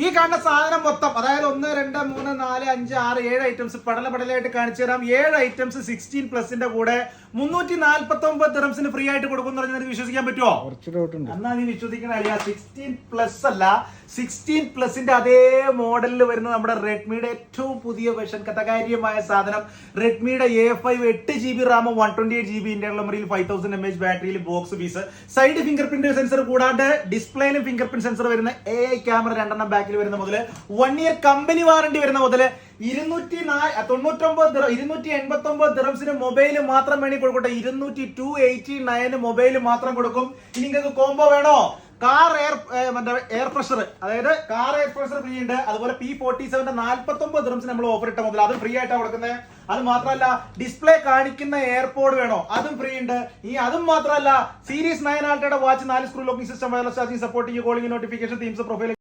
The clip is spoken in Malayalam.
ഈ കാണുന്ന സാധനം മൊത്തം അതായത് 1, 2, 3, 4, 5, 6, 7 ഐറ്റംസ് പടലായിട്ട് കാണിച്ചു തരാം. 7 ഐറ്റംസ് 16+ കൂടെ 349 ദിറംസിന് ഫ്രീ ആയിട്ട് കൊടുക്കും എന്ന് വിശ്വസിക്കാൻ പറ്റുമോ? എന്നാ നീ വിശ്വസിക്കണ അല്ല, 16+ അല്ല, 16+ അതേ മോഡലിൽ വരുന്ന നമ്മുടെ റെഡ്മിയുടെ ഏറ്റവും പുതിയ വെർഷൻ കഥകാര്യമായ സാധനം റെഡ്മിയുടെ A5 8GB Ram 128GB internal മെമ്മറിയിൽ 5000 mAh ബാറ്ററിയിൽ ബോക്സ് പീസ് സൈഡ് ഫിംഗർ പ്രിന്റ് സെൻസർ കൂടാണ്ട് ഡിസ്പ്ലേയിലും ഫിംഗർ പ്രിന്റ് സെൻസർ വരുന്ന AI ക്യാമറ 2 ബാക്കിൽ വരുന്ന മുതൽ 1 ഇയർ കമ്പനി വാറണ്ടി വരുന്ന മുതൽ 289 ദിറംസിന് മൊബൈൽ മാത്രം വേണ്ടി കൊടുക്കട്ടെ. 289 മൊബൈൽ മാത്രം കൊടുക്കും. ഇനി നിങ്ങൾക്ക് കോംബോ വേണോ? കാർ എയർ പ്രഷർ, അതായത് കാർ എയർ പ്രഷർ ഫ്രീ ഉണ്ട്. അതുപോലെ P47 49 ദിറംസിന് നമ്മൾ ഓഫർ ഇട്ട മുതൽ അതും ഫ്രീ ആയിട്ടാണ് കൊടുക്കുന്നത്. അത് മാത്രമല്ല ഡിസ്പ്ലേ കാണിക്കുന്ന എയർപോഡ് വേണോ? അതും ഫ്രീ ഉണ്ട്. ഈ അതും മാത്രമല്ല സീരീസ് 9 ആൾട്ടയുടെ watch 4 screw locking system wireless charging supporting calling notification themes profile